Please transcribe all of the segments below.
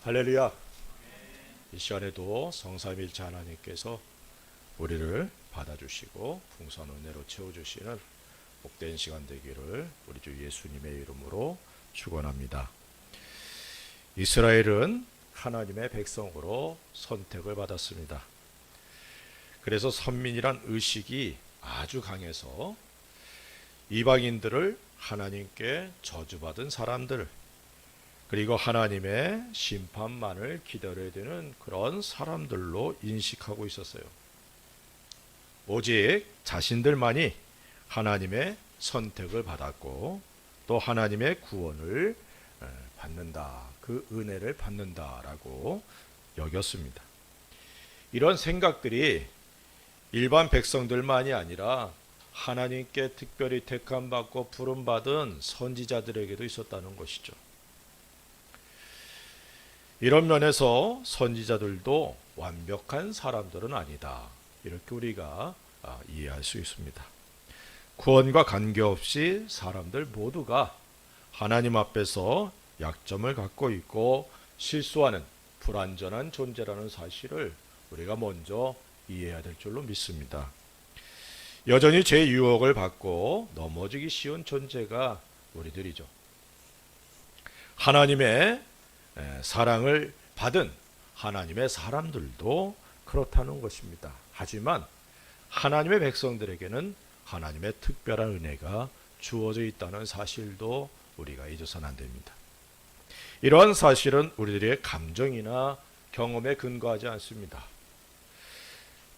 할렐루야. 이 시간에도 성삼일체 하나님께서 우리를 받아주시고 풍성한 은혜로 채워주시는 복된 시간 되기를 우리 주 예수님의 이름으로 축원합니다. 이스라엘은 하나님의 백성으로 선택을 받았습니다. 그래서 선민이란 의식이 아주 강해서 이방인들을 하나님께 저주받은 사람들, 그리고 하나님의 심판만을 기다려야 되는 그런 사람들로 인식하고 있었어요. 오직 자신들만이 하나님의 선택을 받았고 또 하나님의 구원을 받는다, 그 은혜를 받는다라고 여겼습니다. 이런 생각들이 일반 백성들만이 아니라 하나님께 특별히 택함받고 부름받은 선지자들에게도 있었다는 것이죠. 이런 면에서 선지자들도 완벽한 사람들은 아니다, 이렇게 우리가 이해할 수 있습니다. 구원과 관계없이 사람들 모두가 하나님 앞에서 약점을 갖고 있고 실수하는 불완전한 존재라는 사실을 우리가 먼저 이해해야 될 줄로 믿습니다. 여전히 죄의 유혹을 받고 넘어지기 쉬운 존재가 우리들이죠. 하나님의 사랑을 받은 하나님의 사람들도 그렇다는 것입니다. 하지만 하나님의 백성들에게는 하나님의 특별한 은혜가 주어져 있다는 사실도 우리가 잊어서는 안 됩니다. 이러한 사실은 우리들의 감정이나 경험에 근거하지 않습니다.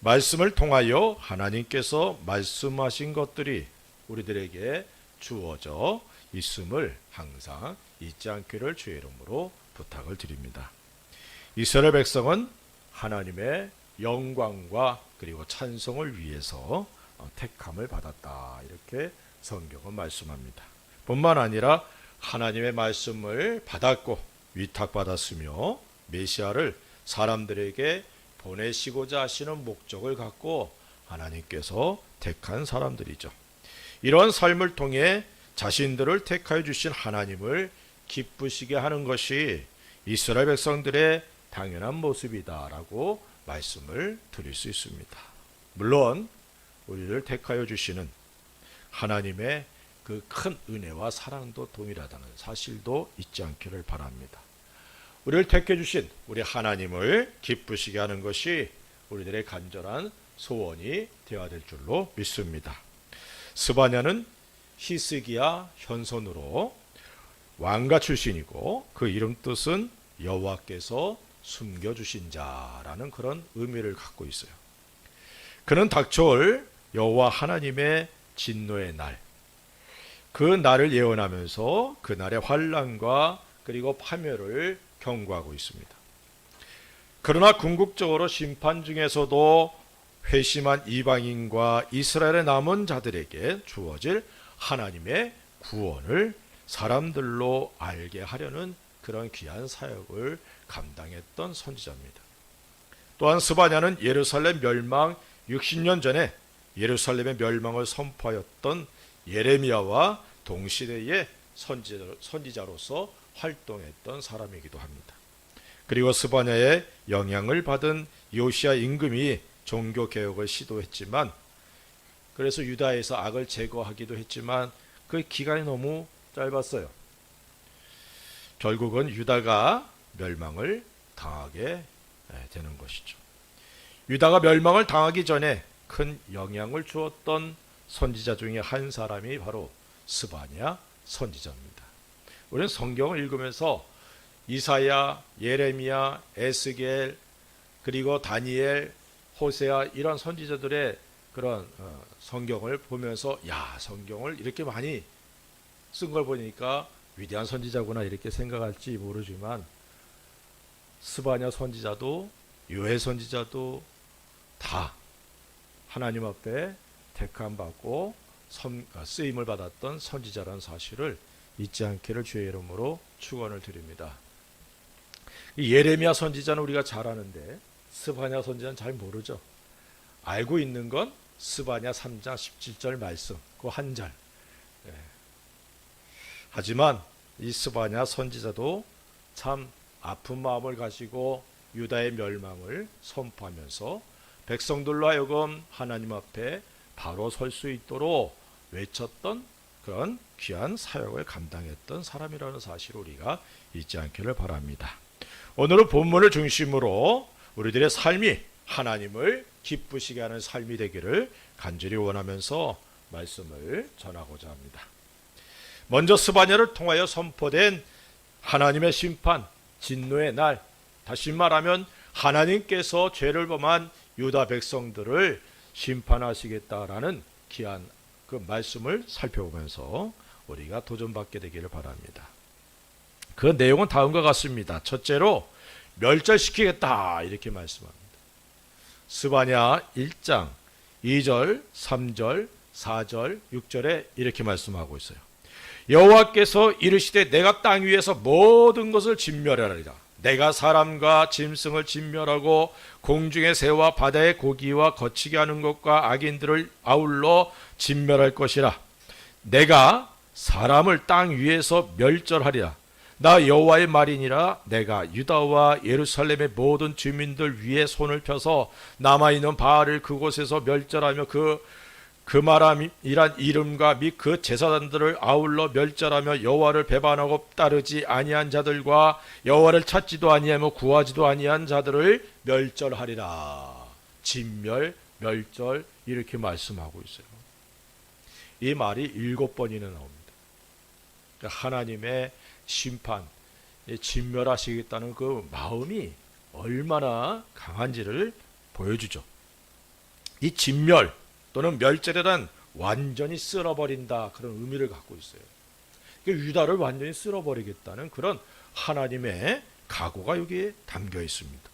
말씀을 통하여 하나님께서 말씀하신 것들이 우리들에게 주어져 있음을 항상 잊지 않기를 주의 이름으로 부탁을 드립니다. 이스라엘 백성은 하나님의 영광과 그리고 찬송을 위해서 택함을 받았다, 이렇게 성경은 말씀합니다. 뿐만 아니라 하나님의 말씀을 받았고 위탁받았으며 메시아를 사람들에게 보내시고자 하시는 목적을 갖고 하나님께서 택한 사람들이죠. 이런 삶을 통해 자신들을 택하여 주신 하나님을 기쁘시게 하는 것이 이스라엘 백성들의 당연한 모습이다라고 말씀을 드릴 수 있습니다. 물론 우리를 택하여 주시는 하나님의 그 큰 은혜와 사랑도 동일하다는 사실도 잊지 않기를 바랍니다. 우리를 택해 주신 우리 하나님을 기쁘시게 하는 것이 우리들의 간절한 소원이 되어야 될 줄로 믿습니다. 스바냐는 히스기야 현손으로 왕가 출신이고 그 이름 뜻은 여호와께서 숨겨주신 자라는 그런 의미를 갖고 있어요. 그는 닥쳐올 여호와 하나님의 진노의 날, 그 날을 예언하면서 그 날의 환난과 그리고 파멸을 경고하고 있습니다. 그러나 궁극적으로 심판 중에서도 회심한 이방인과 이스라엘의 남은 자들에게 주어질 하나님의 구원을 사람들로 알게 하려는 그런 귀한 사역을 감당했던 선지자입니다. 또한 스바냐는 예루살렘 멸망 60년 전에 예루살렘의 멸망을 선포하였던 예레미야와 동시대의 선지자로서 활동했던 사람이기도 합니다. 그리고 스바냐의 영향을 받은 요시야 임금이 종교개혁을 시도했지만, 그래서 유다에서 악을 제거하기도 했지만 그 기간이 너무 짧았어요. 결국은 유다가 멸망을 당하게 되는 것이죠. 유다가 멸망을 당하기 전에 큰 영향을 주었던 선지자 중에 한 사람이 바로 스바냐 선지자입니다. 우리는 성경을 읽으면서 이사야, 예레미야, 에스겔, 그리고 다니엘, 호세아, 이런 선지자들의 그런 성경을 보면서 성경을 이렇게 많이 쓴 걸 보니까 위대한 선지자구나, 이렇게 생각할지 모르지만 스바냐 선지자도 요엘 선지자도 다 하나님 앞에 택함 받고 쓰임을 받았던 선지자라는 사실을 잊지 않기를 주의 이름으로 축원을 드립니다. 예레미야 선지자는 우리가 잘 아는데 스바냐 선지자는 잘 모르죠. 알고 있는 건 스바냐 3장 17절 말씀, 그 한 절. 하지만 이 스바냐 선지자도 참 아픈 마음을 가지고 유다의 멸망을 선포하면서 백성들로 하여금 하나님 앞에 바로 설 수 있도록 외쳤던 그런 귀한 사역을 감당했던 사람이라는 사실을 우리가 잊지 않기를 바랍니다. 오늘은 본문을 중심으로 우리들의 삶이 하나님을 기쁘시게 하는 삶이 되기를 간절히 원하면서 말씀을 전하고자 합니다. 먼저 스바냐를 통하여 선포된 하나님의 심판, 진노의 날, 다시 말하면 하나님께서 죄를 범한 유다 백성들을 심판하시겠다라는 귀한 그 말씀을 살펴보면서 우리가 도전받게 되기를 바랍니다. 그 내용은 다음과 같습니다. 첫째로 멸절시키겠다 이렇게 말씀합니다. 스바냐 1장 2절, 3절, 4절, 6절에 이렇게 말씀하고 있어요. 여호와께서 이르시되 내가 땅 위에서 모든 것을 진멸하리라. 내가 사람과 짐승을 진멸하고 공중의 새와 바다의 고기와 거치게 하는 것과 악인들을 아울러 진멸할 것이라. 내가 사람을 땅 위에서 멸절하리라. 나 여호와의 말이니라. 내가 유다와 예루살렘의 모든 주민들 위에 손을 펴서 남아있는 바알을 그곳에서 멸절하며 그마람이란 이름과 및 그 제사장들을 아울러 멸절하며 여호와를 배반하고 따르지 아니한 자들과 여호와를 찾지도 아니하며 구하지도 아니한 자들을 멸절하리라. 진멸, 멸절 이렇게 말씀하고 있어요. 이 말이 7번이나 나옵니다. 그러니까 하나님의 심판, 진멸하시겠다는 그 마음이 얼마나 강한지를 보여주죠. 이 진멸 또는 멸절이란 완전히 쓸어버린다 그런 의미를 갖고 있어요. 유다를 완전히 쓸어버리겠다는 그런 하나님의 각오가 여기에 담겨 있습니다.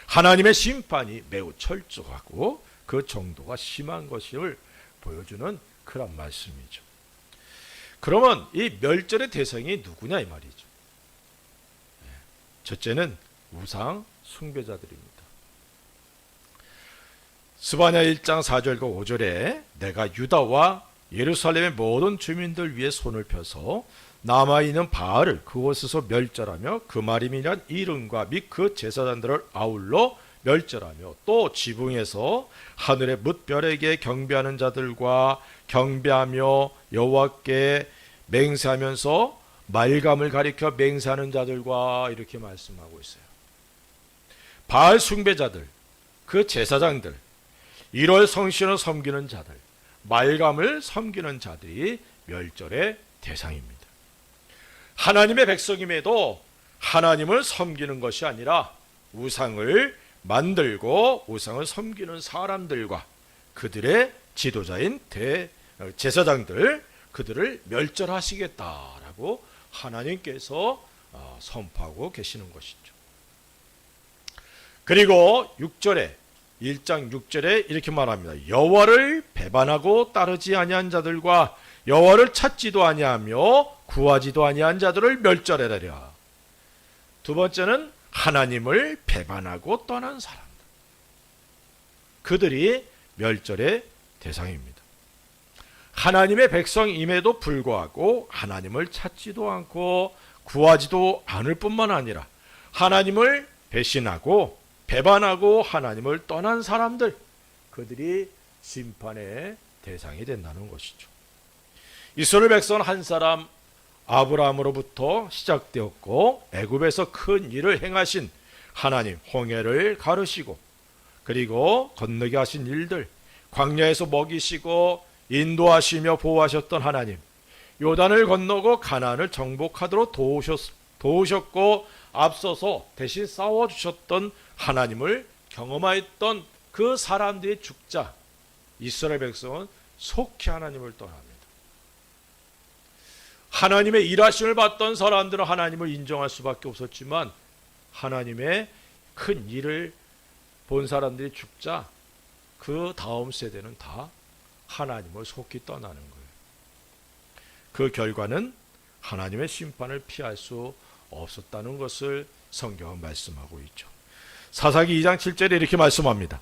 하나님의 심판이 매우 철저하고 그 정도가 심한 것을 보여주는 그런 말씀이죠. 그러면 이 멸절의 대상이 누구냐 이 말이죠. 첫째는 우상 숭배자들입니다. 스바냐 1장 4절과 5절에 내가 유다와 예루살렘의 모든 주민들 위에 손을 펴서 남아있는 바알을 그곳에서 멸절하며 그마림이란 이름과 및 그 제사장들을 아울러 멸절하며 또 지붕에서 하늘의 뭇별에게 경배하는 자들과 경배하며 여호와께 맹세하면서 말감을 가리켜 맹세하는 자들과 이렇게 말씀하고 있어요. 바알 숭배자들, 그 제사장들, 1월 성신을 섬기는 자들, 말감을 섬기는 자들이 멸절의 대상입니다. 하나님의 백성임에도 하나님을 섬기는 것이 아니라 우상을 만들고 우상을 섬기는 사람들과 그들의 지도자인 제사장들, 그들을 멸절하시겠다라고 하나님께서 선포하고 계시는 것이죠. 그리고 6절에 1장 6절에 이렇게 말합니다. 여호와를 배반하고 따르지 아니한 자들과 여호와를 찾지도 아니하며 구하지도 아니한 자들을 멸절하리라. 두 번째는 하나님을 배반하고 떠난 사람들, 그들이 멸절의 대상입니다. 하나님의 백성임에도 불구하고 하나님을 찾지도 않고 구하지도 않을 뿐만 아니라 하나님을 배신하고 배반하고 하나님을 떠난 사람들, 그들이 심판의 대상이 된다는 것이죠. 이스라엘 백성은 한 사람 아브라함으로부터 시작되었고 애굽에서 큰 일을 행하신 하나님, 홍해를 가르시고 그리고 건너게 하신 일들, 광야에서 먹이시고 인도하시며 보호하셨던 하나님, 요단을 건너고 가나안을 정복하도록 도우셨고 앞서서 대신 싸워주셨던 하나님을 경험하였던 그 사람들의 죽자 이스라엘 백성은 속히 하나님을 떠납니다. 하나님의 일하심을 받던 사람들은 하나님을 인정할 수밖에 없었지만 하나님의 큰 일을 본 사람들이 죽자 그 다음 세대는 다 하나님을 속히 떠나는 거예요. 그 결과는 하나님의 심판을 피할 수 없었다는 것을 성경은 말씀하고 있죠. 사사기 2장 7절에 이렇게 말씀합니다.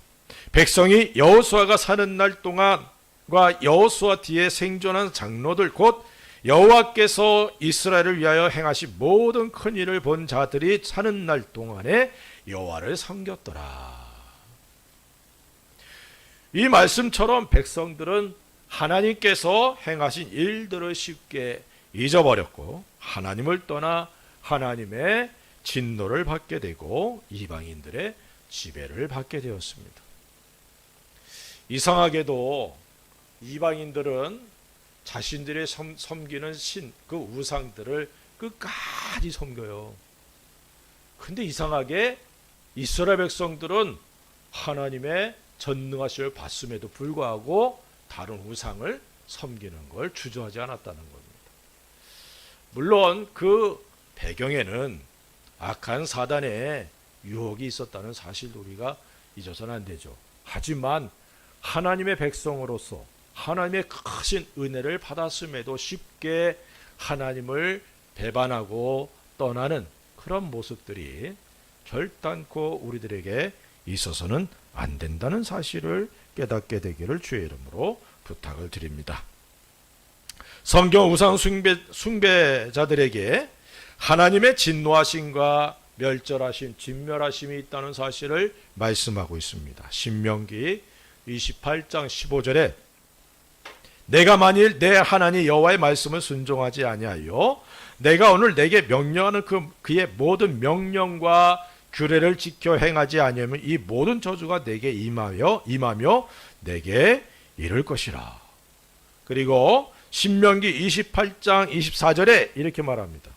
백성이 여호수아가 사는 날 동안과 여호수아 뒤에 생존한 장로들 곧 여호와께서 이스라엘을 위하여 행하신 모든 큰 일을 본 자들이 사는 날 동안에 여호와를 섬겼더라. 이 말씀처럼 백성들은 하나님께서 행하신 일들을 쉽게 잊어버렸고 하나님을 떠나 하나님의 진노를 받게 되고 이방인들의 지배를 받게 되었습니다. 이상하게도 이방인들은 자신들의 섬기는 신, 그 우상들을 끝까지 섬겨요. 근데 이상하게 이스라엘 백성들은 하나님의 전능하심을 봤음에도 불구하고 다른 우상을 섬기는 걸 주저하지 않았다는 겁니다. 물론 그 배경에는 악한 사단의 유혹이 있었다는 사실도 우리가 잊어서는 안 되죠. 하지만 하나님의 백성으로서 하나님의 크신 은혜를 받았음에도 쉽게 하나님을 배반하고 떠나는 그런 모습들이 결단코 우리들에게 있어서는 안 된다는 사실을 깨닫게 되기를 주의 이름으로 부탁을 드립니다. 성경 우상 숭배자들에게 하나님의 진노하심과 멸절하심, 진멸하심이 있다는 사실을 말씀하고 있습니다. 신명기 28장 15절에 내가 만일 내 하나님 여호와의 말씀을 순종하지 아니하여 내가 오늘 내게 명령하는 그의 모든 명령과 규례를 지켜 행하지 아니하면 이 모든 저주가 내게 임하며 내게 이를 것이라. 그리고 신명기 28장 24절에 이렇게 말합니다.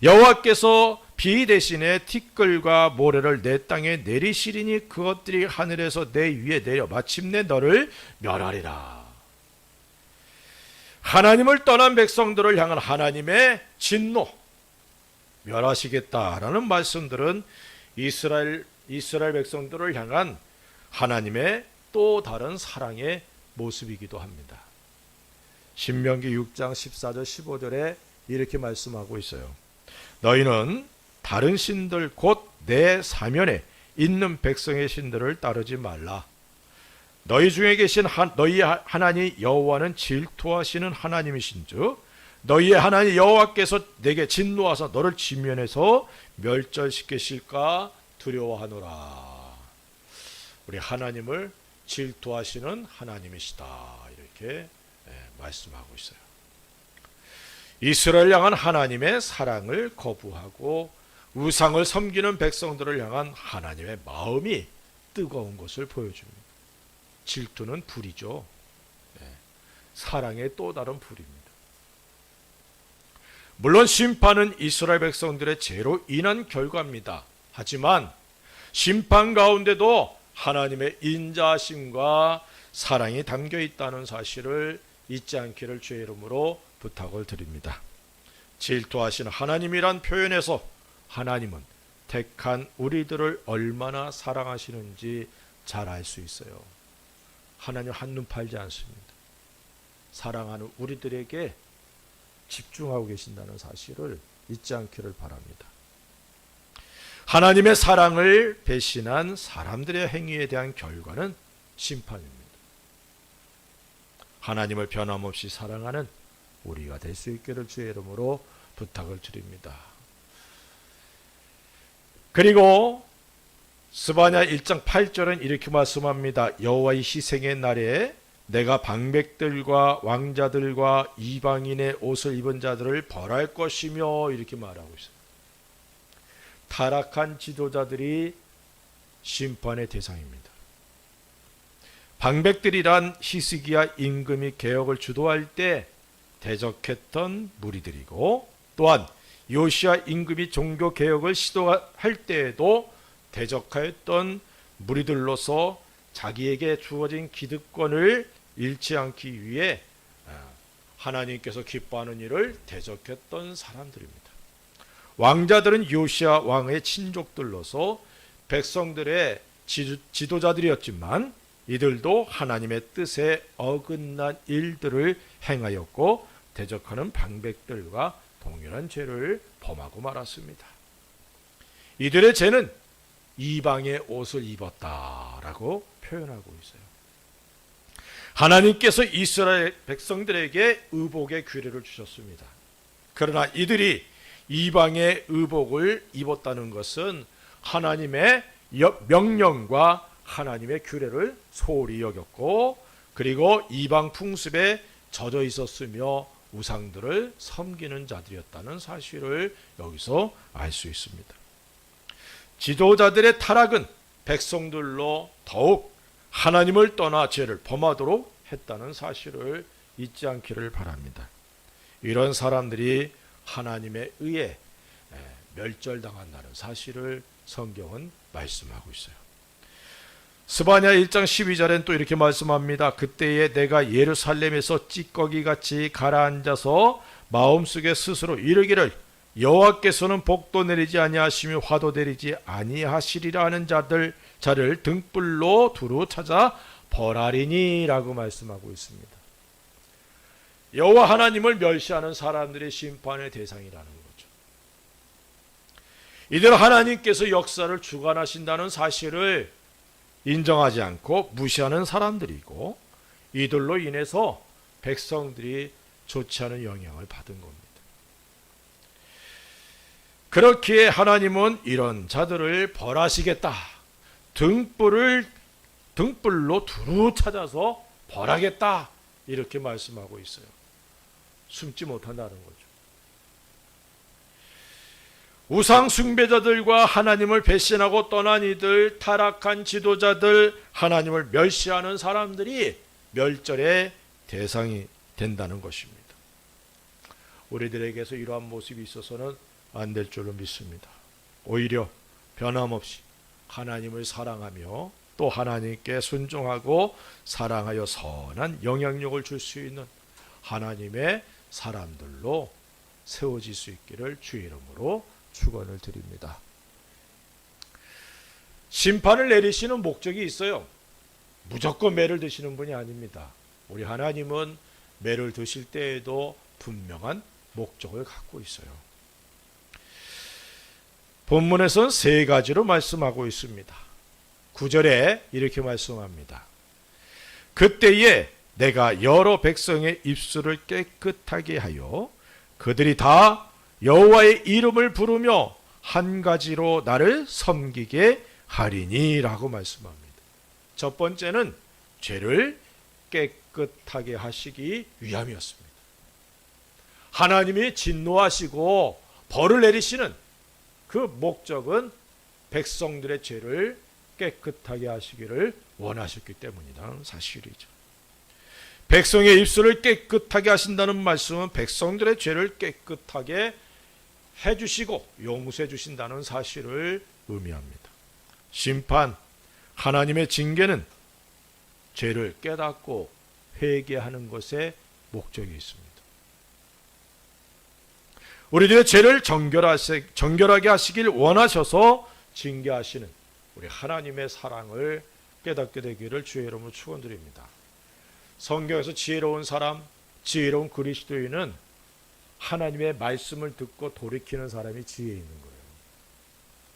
여호와께서 비 대신에 티끌과 모래를 내 땅에 내리시리니 그것들이 하늘에서 내 위에 내려 마침내 너를 멸하리라. 하나님을 떠난 백성들을 향한 하나님의 진노, 멸하시겠다라는 말씀들은 이스라엘 백성들을 향한 하나님의 또 다른 사랑의 모습이기도 합니다. 신명기 6장 14절 15절에 이렇게 말씀하고 있어요. 너희는 다른 신들 곧 내 사면에 있는 백성의 신들을 따르지 말라. 너희 중에 계신 너희 하나님 여호와는 질투하시는 하나님이신즉 너희의 하나님 여호와께서 내게 진노하사 너를 지면에서 멸절시키실까 두려워하노라. 우리 하나님을 질투하시는 하나님이시다. 이렇게 말씀하고 있어요. 이스라엘 향한 하나님의 사랑을 거부하고 우상을 섬기는 백성들을 향한 하나님의 마음이 뜨거운 것을 보여줍니다. 질투는 불이죠. 사랑의 또 다른 불입니다. 물론 심판은 이스라엘 백성들의 죄로 인한 결과입니다. 하지만 심판 가운데도 하나님의 인자하심과 사랑이 담겨 있다는 사실을 잊지 않기를 주의 이름으로 부탁을 드립니다. 질투하시는 하나님이란 표현에서 하나님은 택한 우리들을 얼마나 사랑하시는지 잘 알 수 있어요. 하나님 한눈 팔지 않습니다. 사랑하는 우리들에게 집중하고 계신다는 사실을 잊지 않기를 바랍니다. 하나님의 사랑을 배신한 사람들의 행위에 대한 결과는 심판입니다. 하나님을 변함없이 사랑하는 우리가 될 수 있기를 주의 이름으로 부탁을 드립니다. 그리고 스바냐 1장 8절은 이렇게 말씀합니다. 여호와의 희생의 날에 내가 방백들과 왕자들과 이방인의 옷을 입은 자들을 벌할 것이며 이렇게 말하고 있습니다. 타락한 지도자들이 심판의 대상입니다. 방백들이란 히스기야 임금이 개혁을 주도할 때 대적했던 무리들이고 또한 요시야 임금이 종교 개혁을 시도할 때에도 대적하였던 무리들로서 자기에게 주어진 기득권을 잃지 않기 위해 하나님께서 기뻐하는 일을 대적했던 사람들입니다. 왕자들은 요시야 왕의 친족들로서 백성들의 지도자들이었지만 이들도 하나님의 뜻에 어긋난 일들을 행하였고 대적하는 방백들과 동일한 죄를 범하고 말았습니다. 이들의 죄는 이방의 옷을 입었다라고 표현하고 있어요. 하나님께서 이스라엘 백성들에게 의복의 규례를 주셨습니다. 그러나 이들이 이방의 의복을 입었다는 것은 하나님의 명령과 하나님의 규례를 소홀히 여겼고, 그리고 이방 풍습에 젖어 있었으며 우상들을 섬기는 자들이었다는 사실을 여기서 알 수 있습니다. 지도자들의 타락은 백성들로 더욱 하나님을 떠나 죄를 범하도록 했다는 사실을 잊지 않기를 바랍니다. 이런 사람들이 하나님에 의해 멸절당한다는 사실을 성경은 말씀하고 있어요. 스바냐 1장 12절엔 또 이렇게 말씀합니다. 그때에 내가 예루살렘에서 찌꺼기같이 가라앉아서 마음속에 스스로 이르기를 여호와께서는 복도 내리지 아니하시며 화도 내리지 아니하시리라 하는 자를 등불로 두루 찾아 벌하리니 라고 말씀하고 있습니다. 여호와 하나님을 멸시하는 사람들의 심판의 대상이라는 거죠. 이들 하나님께서 역사를 주관하신다는 사실을 인정하지 않고 무시하는 사람들이고, 이들로 인해서 백성들이 좋지 않은 영향을 받은 겁니다. 그렇기에 하나님은 이런 자들을 벌하시겠다, 등불로 두루 찾아서 벌하겠다, 이렇게 말씀하고 있어요. 숨지 못한다는 거죠. 우상 숭배자들과 하나님을 배신하고 떠난 이들, 타락한 지도자들, 하나님을 멸시하는 사람들이 멸절의 대상이 된다는 것입니다. 우리들에게서 이러한 모습이 있어서는 안 될 줄로 믿습니다. 오히려 변함없이 하나님을 사랑하며 또 하나님께 순종하고 사랑하여 선한 영향력을 줄 수 있는 하나님의 사람들로 세워질 수 있기를 주의 이름으로 축원을 드립니다. 심판을 내리시는 목적이 있어요. 무조건 매를 드시는 분이 아닙니다. 우리 하나님은 매를 드실 때에도 분명한 목적을 갖고 있어요. 본문에서는 세 가지로 말씀하고 있습니다. 9절에 이렇게 말씀합니다. 그때에 내가 여러 백성의 입술을 깨끗하게 하여 그들이 다 여호와의 이름을 부르며 한 가지로 나를 섬기게 하리니 라고 말씀합니다. 첫 번째는 죄를 깨끗하게 하시기 위함이었습니다. 하나님이 진노하시고 벌을 내리시는 그 목적은 백성들의 죄를 깨끗하게 하시기를 원하셨기 때문이라는 사실이죠. 백성의 입술을 깨끗하게 하신다는 말씀은 백성들의 죄를 깨끗하게 해주시고 용서해 주신다는 사실을 의미합니다. 심판, 하나님의 징계는 죄를 깨닫고 회개하는 것에 목적이 있습니다. 우리들의 죄를 정결하게 하시길 원하셔서 징계하시는 우리 하나님의 사랑을 깨닫게 되기를 주의 이름으로 축원드립니다. 성경에서 지혜로운 사람, 지혜로운 그리스도인은 하나님의 말씀을 듣고 돌이키는 사람이 지혜 있는 거예요.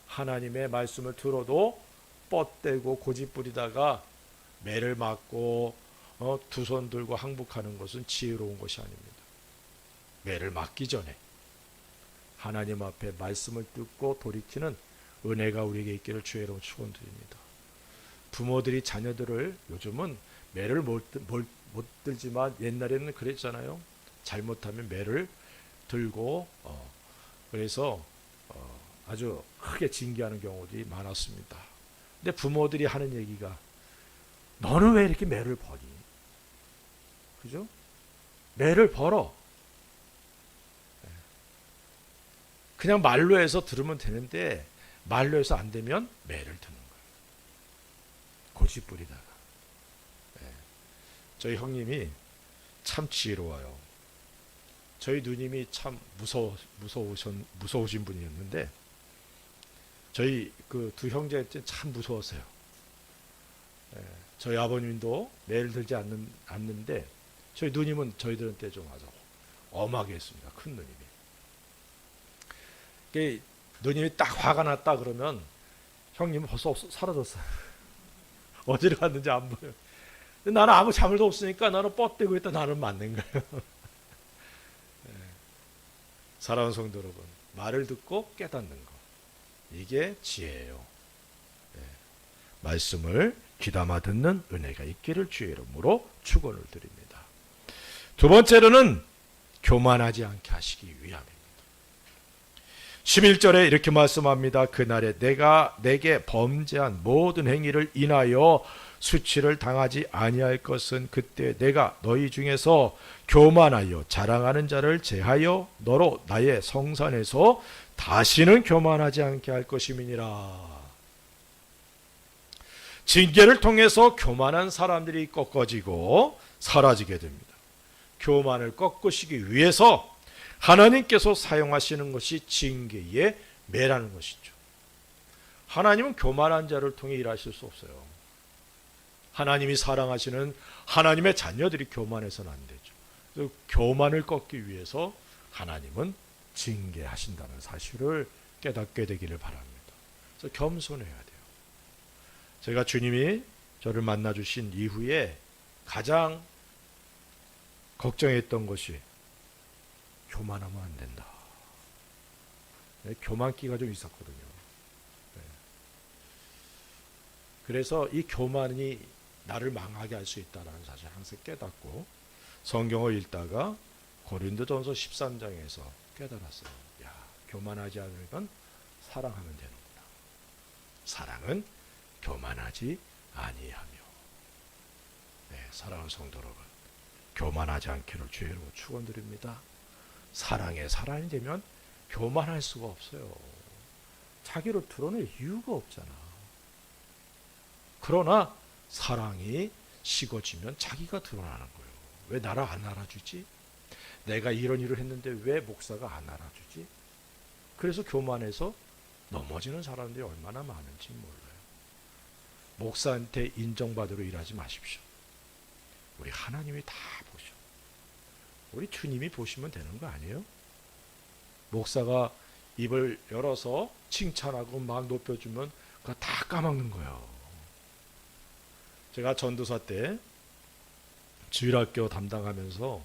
하나님의 말씀을 들어도 뻗대고 고집 부리다가 매를 맞고 두 손 들고 항복하는 것은 지혜로운 것이 아닙니다. 매를 맞기 전에 하나님 앞에 말씀을 듣고 돌이키는 은혜가 우리에게 있기를 주의 이름으로 축원드립니다. 부모들이 자녀들을, 요즘은 매를 못 들지만 옛날에는 그랬잖아요. 잘못하면 매를 들고 그래서 아주 크게 징계하는 경우들이 많았습니다. 근데 부모들이 하는 얘기가 너는 왜 이렇게 매를 버니? 그죠? 매를 벌어. 그냥 말로 해서 들으면 되는데 말로 해서 안 되면 매를 드는 거예요. 고집 부리다가. 저희 형님이 참 지혜로워요. 저희 누님이 참 무서우신 분이었는데 저희 그 두 형제 참 무서웠어요. 저희 아버님도 매를 들지 않는데 저희 누님은 저희들한테 좀 아주 엄하게 했습니다. 큰 누님이. 누님이 딱 화가 났다 그러면 형님은 벌써 사라졌어요. 어디로 갔는지 안 보여요. 근데 나는 아무 잘못도 없으니까 나는 뻗대고 있다 나는 맞는 거예요. 사랑하는 성도 여러분, 말을 듣고 깨닫는 것, 이게 지혜예요. 말씀을 귀담아 듣는 은혜가 있기를 주의 이름으로 축원을 드립니다. 두 번째로는 교만하지 않게 하시기 위함입니다. 11절에 이렇게 말씀합니다. 그날에 내가 내게 범죄한 모든 행위를 인하여 수치를 당하지 아니할 것은 그때 내가 너희 중에서 교만하여 자랑하는 자를 제하여 너로 나의 성산에서 다시는 교만하지 않게 할 것임이니라. 징계를 통해서 교만한 사람들이 꺾어지고 사라지게 됩니다. 교만을 꺾으시기 위해서 하나님께서 사용하시는 것이 징계의 매라는 것이죠. 하나님은 교만한 자를 통해 일하실 수 없어요. 하나님이 사랑하시는 하나님의 자녀들이 교만해서는 안 되죠. 그래서 교만을 꺾기 위해서 하나님은 징계하신다는 사실을 깨닫게 되기를 바랍니다. 그래서 겸손해야 돼요. 제가 주님이 저를 만나 주신 이후에 가장 걱정했던 것이 교만하면 안 된다. 교만기가 좀 있었거든요. 그래서 이 교만이 나를 망하게 할 수 있다는 사실을 항상 깨닫고 성경을 읽다가 고린도전서 13장에서 깨달았어요. 야, 교만하지 않으면 사랑하면 되는구나. 사랑은 교만하지 아니하며. 사랑하는 성도 여러분, 교만하지 않기를 주의 이름으로 축원드립니다. 사랑의 사람이 되면 교만할 수가 없어요. 자기를 드러낼 이유가 없잖아. 그러나 사랑이 식어지면 자기가 드러나는 거예요. 왜 나를 안 알아주지? 내가 이런 일을 했는데 왜 목사가 안 알아주지? 그래서 교만해서 넘어지는 사람들이 얼마나 많은지 몰라요. 목사한테 인정받으러 일하지 마십시오. 우리 하나님이 다 보셔. 우리 주님이 보시면 되는 거 아니에요? 목사가 입을 열어서 칭찬하고 막 높여주면 그거 다 까먹는 거예요. 제가 전도사 때 주일학교 담당하면서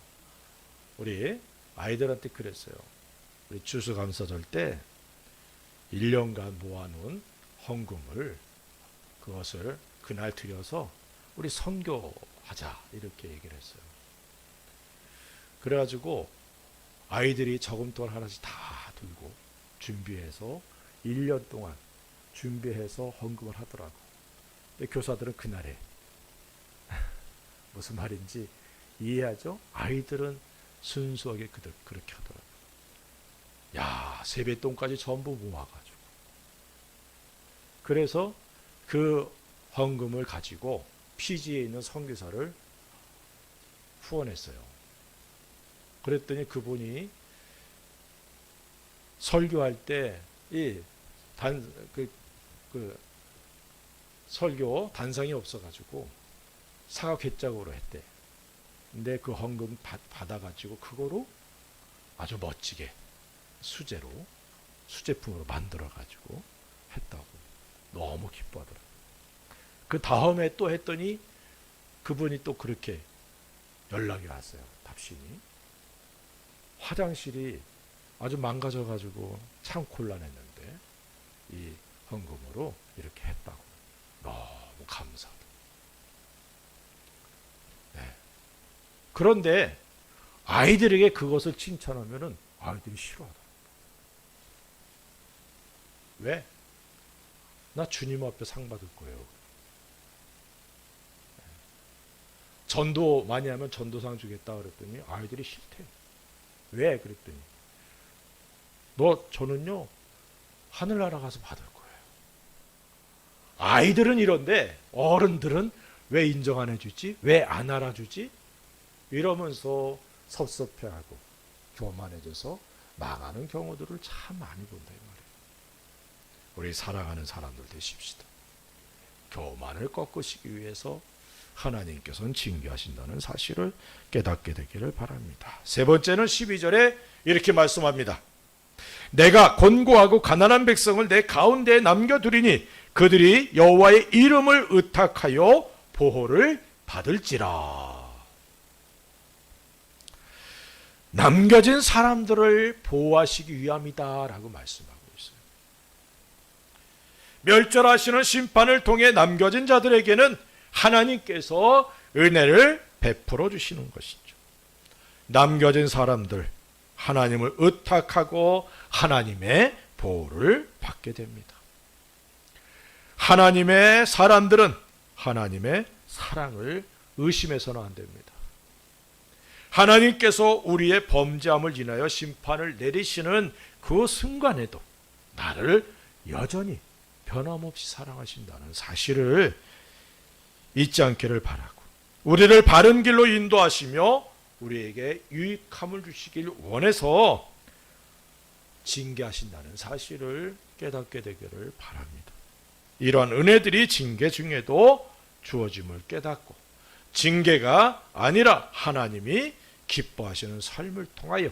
우리 아이들한테 그랬어요. 우리 추수감사절 때 1년간 모아놓은 헌금을 그것을 그날 드려서 우리 선교하자 이렇게 얘기를 했어요. 그래가지고 아이들이 저금통을 하나씩 다 들고 준비해서 1년 동안 준비해서 헌금을 하더라고. 근데 교사들은 그날에 무슨 말인지 이해하죠? 아이들은 순수하게 그렇게 하더라고. 야, 세뱃돈까지 전부 모아가지고. 그래서 그 헌금을 가지고 피지에 있는 선교사를 후원했어요. 그랬더니 그분이 설교할 때 이 설교 단상이 없어가지고 사각회짝으로 했대. 근데 그 헌금 받아가지고 그거로 아주 멋지게 수제품으로 만들어가지고 했다고. 너무 기뻐하더라고요. 그 다음에 또 했더니 그분이 또 그렇게 연락이 왔어요. 답신이. 화장실이 아주 망가져가지고 참 곤란했는데 이 헌금으로 이렇게 했다고. 너무 감사하다. 네. 그런데 아이들에게 그것을 칭찬하면은 아이들이 싫어하다. 왜? 나 주님 앞에 상 받을 거예요. 전도 많이 하면 전도상 주겠다 그랬더니 아이들이 싫대. 왜? 그랬더니 저는요 하늘나라 가서 받을 거예요. 아이들은 이런데 어른들은 왜 인정 안 해주지? 왜 안 알아주지? 이러면서 섭섭해하고 교만해져서 망하는 경우들을 참 많이 본다 이 말이에요. 우리 사랑하는 사람들 되십시다. 교만을 꺾으시기 위해서 하나님께서는 징계하신다는 사실을 깨닫게 되기를 바랍니다. 세 번째는 12절에 이렇게 말씀합니다. 내가 곤고하고 가난한 백성을 내 가운데에 남겨두리니 그들이 여호와의 이름을 의탁하여 보호를 받을지라. 남겨진 사람들을 보호하시기 위함이다라고 말씀하고 있어요. 멸절하시는 심판을 통해 남겨진 자들에게는 하나님께서 은혜를 베풀어 주시는 것이죠. 남겨진 사람들, 하나님을 의탁하고 하나님의 보호를 받게 됩니다. 하나님의 사람들은 하나님의 사랑을 의심해서는 안 됩니다. 하나님께서 우리의 범죄함을 인하여 심판을 내리시는 그 순간에도 나를 여전히 변함없이 사랑하신다는 사실을 잊지 않기를 바라고, 우리를 바른 길로 인도하시며 우리에게 유익함을 주시길 원해서 징계하신다는 사실을 깨닫게 되기를 바랍니다. 이러한 은혜들이 징계 중에도 주어짐을 깨닫고, 징계가 아니라 하나님이 기뻐하시는 삶을 통하여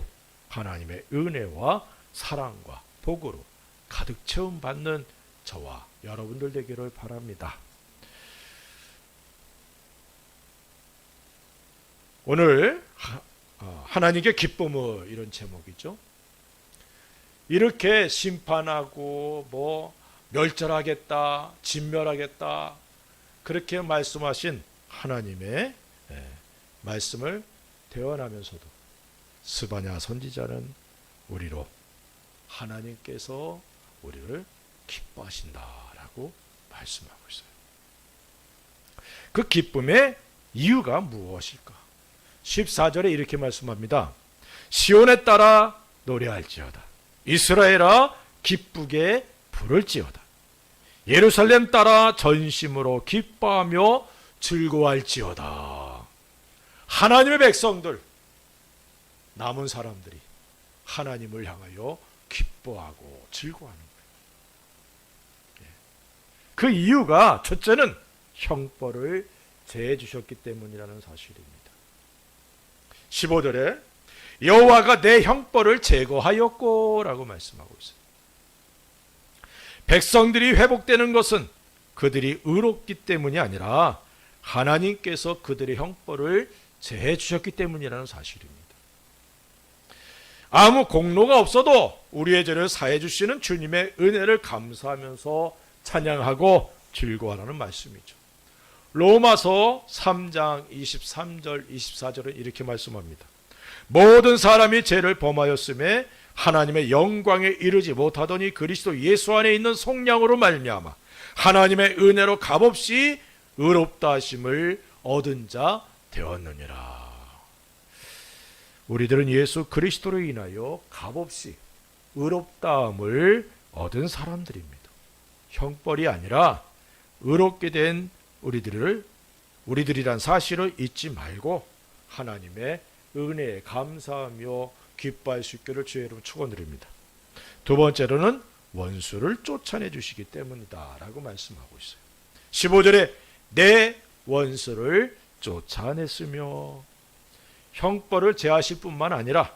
하나님의 은혜와 사랑과 복으로 가득 채움받는 저와 여러분들 되기를 바랍니다. 오늘 하나님께 기쁨은 이런 제목이죠. 이렇게 심판하고 멸절하겠다, 진멸하겠다 그렇게 말씀하신 하나님의 말씀을 대언하면서도 스바냐 선지자는 우리로 하나님께서 우리를 기뻐하신다라고 말씀하고 있어요. 그 기쁨의 이유가 무엇일까? 14절에 이렇게 말씀합니다. 시온에 따라 노래할지어다. 이스라엘아 기쁘게 부를지어다. 예루살렘 따라 전심으로 기뻐하며 즐거워할지어다. 하나님의 백성들, 남은 사람들이 하나님을 향하여 기뻐하고 즐거워하는 거예요. 그 이유가 첫째는 형벌을 제해 주셨기 때문이라는 사실입니다. 15절에 여호와가 내 형벌을 제거하였고 라고 말씀하고 있어요. 백성들이 회복되는 것은 그들이 의롭기 때문이 아니라 하나님께서 그들의 형벌을 제해 주셨기 때문이라는 사실입니다. 아무 공로가 없어도 우리의 죄를 사해 주시는 주님의 은혜를 감사하면서 찬양하고 즐거워하라는 말씀이죠. 로마서 3장 23절 24절은 이렇게 말씀합니다. 모든 사람이 죄를 범하였음에 하나님의 영광에 이르지 못하더니 그리스도 예수 안에 있는 속량으로 말미암아 하나님의 은혜로 값없이 의롭다 하심을 얻은 자 되었느니라. 우리들은 예수 그리스도로 인하여 값없이 의롭다함을 얻은 사람들입니다. 형벌이 아니라 의롭게 된 우리들이란 사실을 잊지 말고 하나님의 은혜에 감사하며 기뻐할 수 있기를 주의 이름으로 축원드립니다. 두 번째로는 원수를 쫓아내 주시기 때문이다 라고 말씀하고 있어요. 15절에 내 원수를 쫓아냈으며, 형벌을 제하실 뿐만 아니라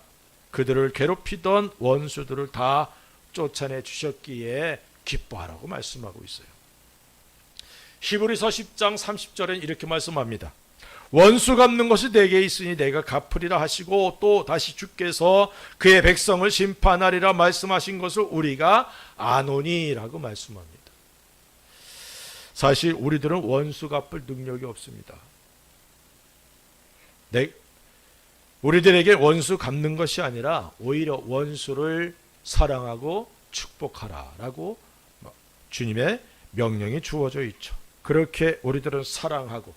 그들을 괴롭히던 원수들을 다 쫓아내 주셨기에 기뻐하라고 말씀하고 있어요. 히브리서 10장 30절엔 이렇게 말씀합니다. 원수 갚는 것이 내게 있으니 내가 갚으리라 하시고 또 다시 주께서 그의 백성을 심판하리라 말씀하신 것을 우리가 아노니라고 말씀합니다. 사실 우리들은 원수 갚을 능력이 없습니다. 우리들에게 원수 갚는 것이 아니라 오히려 원수를 사랑하고 축복하라라고 주님의 명령이 주어져 있죠. 그렇게 우리들은 사랑하고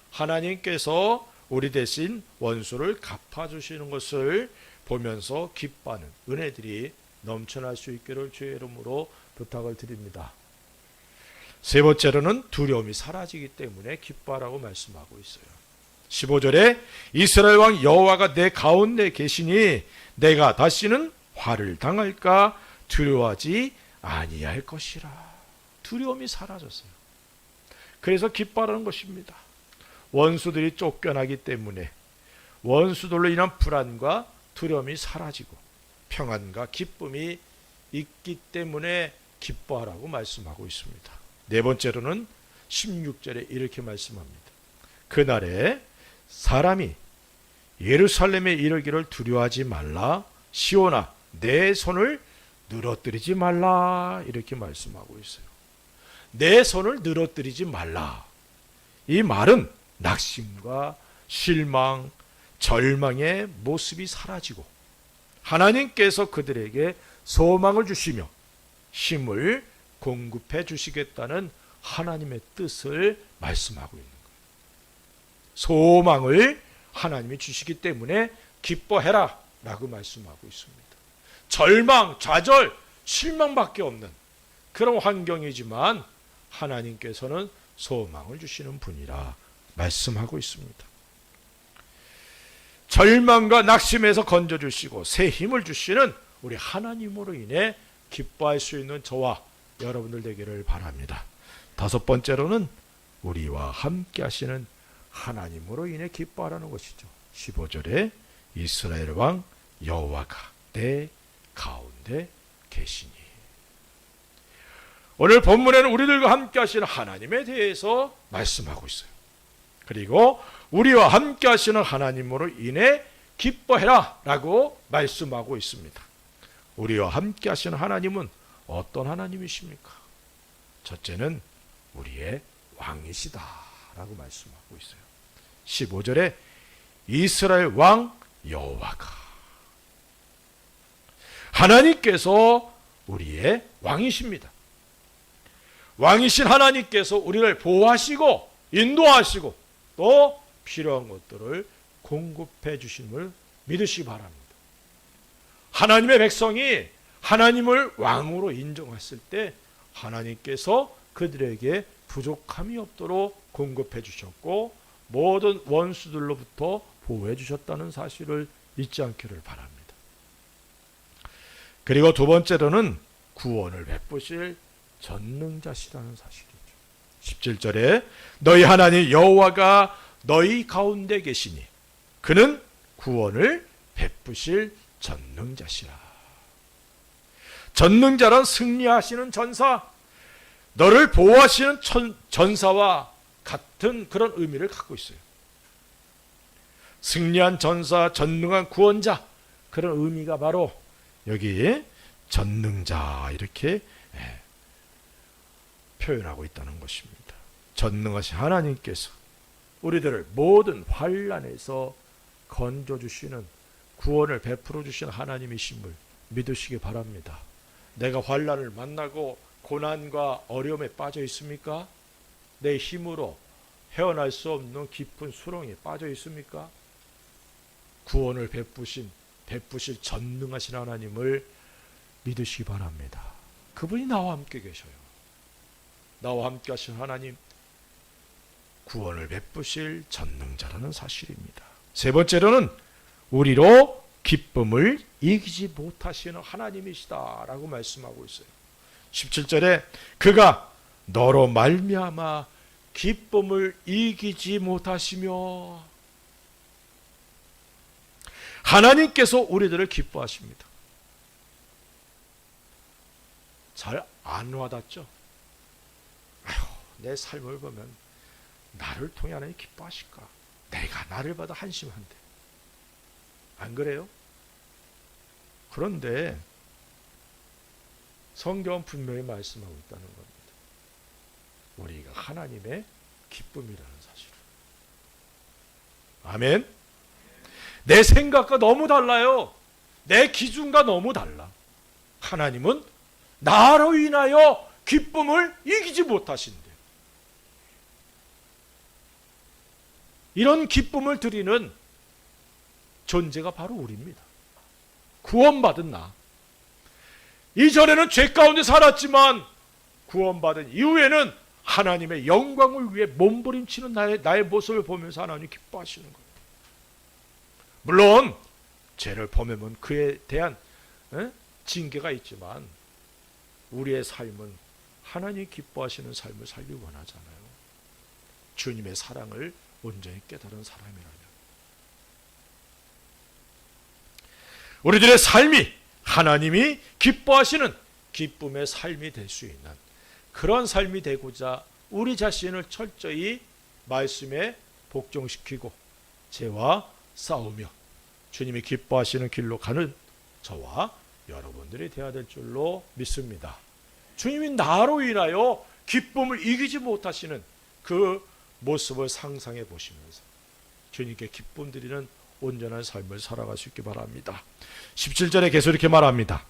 하나님께서 우리 대신 원수를 갚아주시는 것을 보면서 기뻐하는 은혜들이 넘쳐날 수 있기를 주의 이름으로 부탁을 드립니다. 세 번째로는 두려움이 사라지기 때문에 기뻐하라고 말씀하고 있어요. 15절에 이스라엘 왕 여호와가 내 가운데 계시니 내가 다시는 화를 당할까 두려워하지 아니할 것이라. 두려움이 사라졌어요. 그래서 기뻐하라는 것입니다. 원수들이 쫓겨나기 때문에 원수들로 인한 불안과 두려움이 사라지고 평안과 기쁨이 있기 때문에 기뻐하라고 말씀하고 있습니다. 네 번째로는 16절에 이렇게 말씀합니다. 그날에 사람이 예루살렘에 이르기를 두려워하지 말라. 시온아, 내 손을 늘어뜨리지 말라. 이렇게 말씀하고 있어요. 내 손을 늘어뜨리지 말라. 이 말은 낙심과 실망, 절망의 모습이 사라지고 하나님께서 그들에게 소망을 주시며 힘을 공급해 주시겠다는 하나님의 뜻을 말씀하고 있는 거예요. 소망을 하나님이 주시기 때문에 기뻐해라 라고 말씀하고 있습니다. 절망, 좌절, 실망밖에 없는 그런 환경이지만 하나님께서는 소망을 주시는 분이라 말씀하고 있습니다. 절망과 낙심에서 건져주시고 새 힘을 주시는 우리 하나님으로 인해 기뻐할 수 있는 저와 여러분들 되기를 바랍니다. 다섯 번째로는 우리와 함께 하시는 하나님으로 인해 기뻐하라는 것이죠. 15절에 이스라엘 왕 여호와가 내 가운데 계시니. 오늘 본문에는 우리들과 함께 하시는 하나님에 대해서 말씀하고 있어요. 그리고 우리와 함께 하시는 하나님으로 인해 기뻐해라 라고 말씀하고 있습니다. 우리와 함께 하시는 하나님은 어떤 하나님이십니까? 첫째는 우리의 왕이시다 라고 말씀하고 있어요. 15절에 이스라엘 왕 여호와가, 하나님께서 우리의 왕이십니다. 왕이신 하나님께서 우리를 보호하시고 인도하시고 또 필요한 것들을 공급해 주심을 믿으시기 바랍니다. 하나님의 백성이 하나님을 왕으로 인정했을 때 하나님께서 그들에게 부족함이 없도록 공급해 주셨고 모든 원수들로부터 보호해 주셨다는 사실을 잊지 않기를 바랍니다. 그리고 두 번째로는 구원을 베푸실 전능자시라는 사실이죠. 17절에 너희 하나님 여호와가 너희 가운데 계시니 그는 구원을 베푸실 전능자시라. 전능자란 승리하시는 전사, 너를 보호하시는 전사와 같은 그런 의미를 갖고 있어요. 승리한 전사, 전능한 구원자, 그런 의미가 바로 여기 전능자 이렇게 표현하고 있다는 것입니다. 전능하신 하나님께서 우리들을 모든 환난에서 건져주시는, 구원을 베풀어 주시는 하나님이심을 믿으시기 바랍니다. 내가 환난을 만나고 고난과 어려움에 빠져 있습니까? 내 힘으로 헤어날 수 없는 깊은 수렁에 빠져 있습니까? 구원을 베푸실 전능하신 하나님을 믿으시기 바랍니다. 그분이 나와 함께 계셔요. 나와 함께 하신 하나님, 구원을 베푸실 전능자라는 사실입니다. 세 번째로는 우리로 기쁨을 이기지 못하시는 하나님이시다 라고 말씀하고 있어요. 17절에 그가 너로 말미암아 기쁨을 이기지 못하시며, 하나님께서 우리들을 기뻐하십니다. 잘 안 와닿죠? 아휴, 내 삶을 보면 나를 통해 하나님 기뻐하실까? 내가 나를 받아 한심한데. 안 그래요? 그런데 성경은 분명히 말씀하고 있다는 겁니다. 우리가 하나님의 기쁨이라는 사실을. 아멘. 내 생각과 너무 달라요. 내 기준과 너무 달라. 하나님은 나로 인하여 기쁨을 이기지 못하신대. 이런 기쁨을 드리는 존재가 바로 우리입니다. 구원받은 나. 이전에는 죄 가운데 살았지만 구원받은 이후에는 하나님의 영광을 위해 몸부림치는 나의 모습을 보면서 하나님 기뻐하시는 거예요. 물론 죄를 범하면 그에 대한 징계가 있지만 우리의 삶은 하나님 기뻐하시는 삶을 살기 원하잖아요. 주님의 사랑을 온전히 깨달은 사람이라면 우리들의 삶이 하나님이 기뻐하시는 기쁨의 삶이 될 수 있는 그런 삶이 되고자 우리 자신을 철저히 말씀에 복종시키고 죄와 싸우며 주님이 기뻐하시는 길로 가는 저와 여러분들이 되어야 될 줄로 믿습니다. 주님이 나로 인하여 기쁨을 이기지 못하시는 그 모습을 상상해 보시면서 주님께 기쁨 드리는 온전한 삶을 살아갈 수 있기 바랍니다. 17절에 계속 이렇게 말합니다.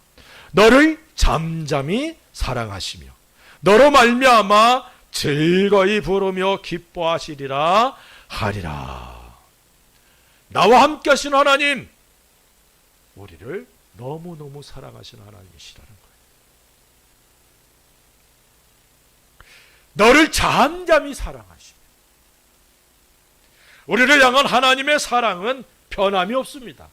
너를 잠잠히 사랑하시며 너로 말미암아 즐거이 부르며 기뻐하시리라 하리라. 나와 함께 하신 하나님, 우리를 너무너무 사랑하시는 하나님이시라는 거예요. 너를 잠잠히 사랑하시며, 우리를 향한 하나님의 사랑은 변함이 없습니다.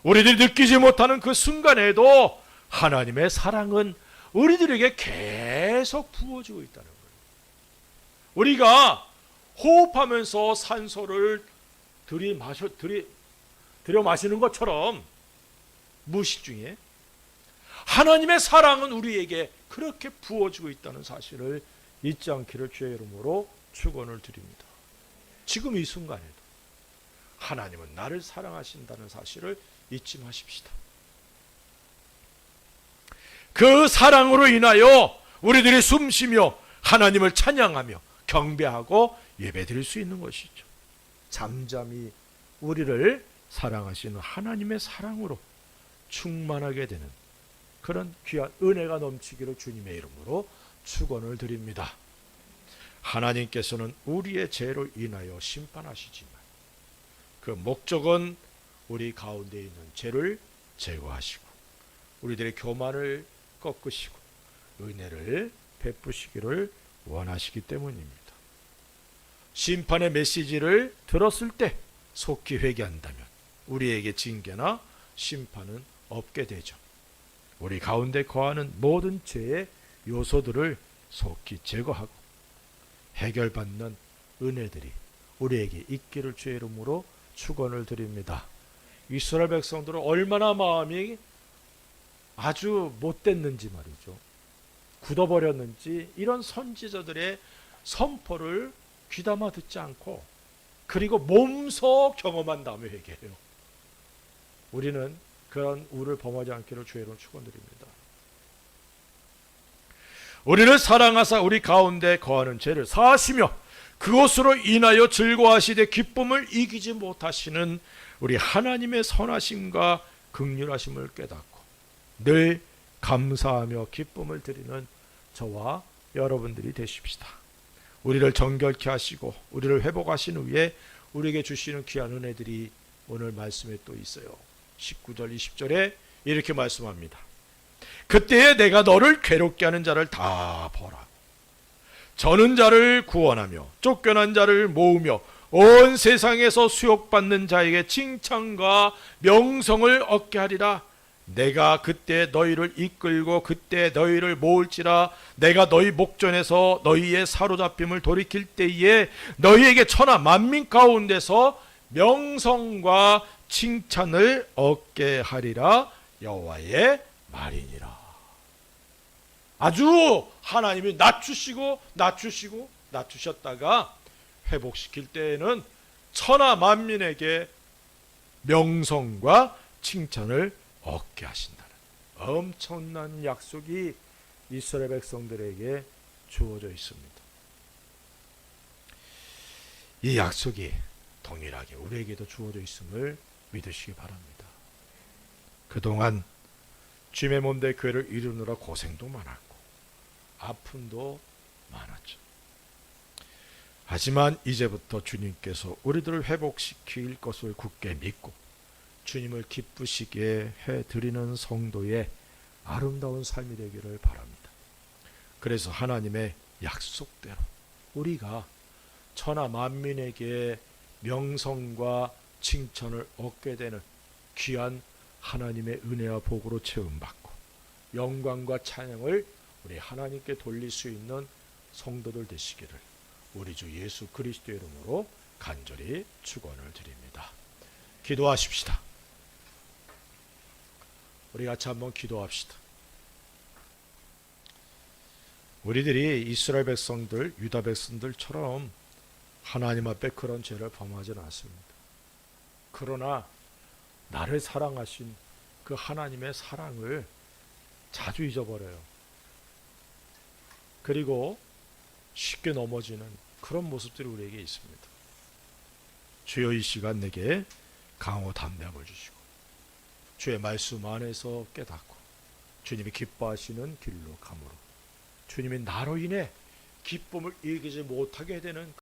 우리들이 느끼지 못하는 그 순간에도 하나님의 사랑은 우리들에게 계속 부어지고 있다는 거예요. 우리가 호흡하면서 산소를 들여 마시는 것처럼 무의식 중에 하나님의 사랑은 우리에게 그렇게 부어지고 있다는 사실을 잊지 않기를 주의 이름으로 축원을 드립니다. 지금 이 순간에도 하나님은 나를 사랑하신다는 사실을 잊지 마십시다. 그 사랑으로 인하여 우리들이 숨쉬며 하나님을 찬양하며 경배하고 예배드릴 수 있는 것이죠. 잠잠히 우리를 사랑하시는 하나님의 사랑으로 충만하게 되는 그런 귀한 은혜가 넘치기를 주님의 이름으로 축원을 드립니다. 하나님께서는 우리의 죄로 인하여 심판하시지만 그 목적은 우리 가운데 있는 죄를 제거하시고 우리들의 교만을 꺾으시고 은혜를 베푸시기를 원하시기 때문입니다. 심판의 메시지를 들었을 때 속히 회개한다면 우리에게 징계나 심판은 없게 되죠. 우리 가운데 거하는 모든 죄의 요소들을 속히 제거하고 해결받는 은혜들이 우리에게 있기를 주의 이름으로 축원을 드립니다. 이스라엘 백성들은 얼마나 마음이 아주 못됐는지 말이죠. 굳어버렸는지 이런 선지자들의 선포를 귀담아 듣지 않고 그리고 몸소 경험한 다음에 회개해요. 우리는 그런 우를 범하지 않기를 주의 이름으로 축원드립니다. 우리를 사랑하사 우리 가운데 거하는 죄를 사하시며 그것으로 인하여 즐거워하시되 기쁨을 이기지 못하시는 우리 하나님의 선하심과 긍휼하심을 깨닫고 늘 감사하며 기쁨을 드리는 저와 여러분들이 되십시다. 우리를 정결케 하시고 우리를 회복하신 후에 우리에게 주시는 귀한 은혜들이 오늘 말씀에 또 있어요. 19절 20절에 이렇게 말씀합니다. 그때에 내가 너를 괴롭게 하는 자를 다 보라. 저는 자를 구원하며 쫓겨난 자를 모으며 온 세상에서 수욕받는 자에게 칭찬과 명성을 얻게 하리라. 내가 그때 너희를 이끌고 그때 너희를 모을지라. 내가 너희 목전에서 너희의 사로잡힘을 돌이킬 때에 너희에게 천하 만민 가운데서 명성과 칭찬을 얻게 하리라. 여호와의 말이니라. 아주 하나님이 낮추셨다가 회복시킬 때에는 천하 만민에게 명성과 칭찬을 얻게 하신다는 엄청난 약속이 이스라엘 백성들에게 주어져 있습니다. 이 약속이 동일하게 우리에게도 주어져 있음을 믿으시기 바랍니다. 그동안 주님의 몸대 교회를 이루느라 고생도 많았고 아픔도 많았죠. 하지만 이제부터 주님께서 우리들을 회복시킬 것을 굳게 믿고 주님을 기쁘시게 해드리는 성도의 아름다운 삶이 되기를 바랍니다. 그래서 하나님의 약속대로 우리가 천하 만민에게 명성과 칭찬을 얻게 되는 귀한 하나님의 은혜와 복으로 채움받고 영광과 찬양을 우리 하나님께 돌릴 수 있는 성도들 되시기를 우리 주 예수 그리스도의 이름으로 간절히 축원을 드립니다. 기도하십시다. 우리 같이 한번 기도합시다. 우리들이 이스라엘 백성들, 유다 백성들처럼 하나님 앞에 그런 죄를 범하지는 않습니다. 그러나 나를 사랑하신 그 하나님의 사랑을 자주 잊어버려요. 그리고 쉽게 넘어지는 그런 모습들이 우리에게 있습니다. 주여 이 시간 내게 강호 담대함을 주시고 주의 말씀 안에서 깨닫고 주님이 기뻐하시는 길로 감으로 주님이 나로 인해 기쁨을 이기지 못하게 되는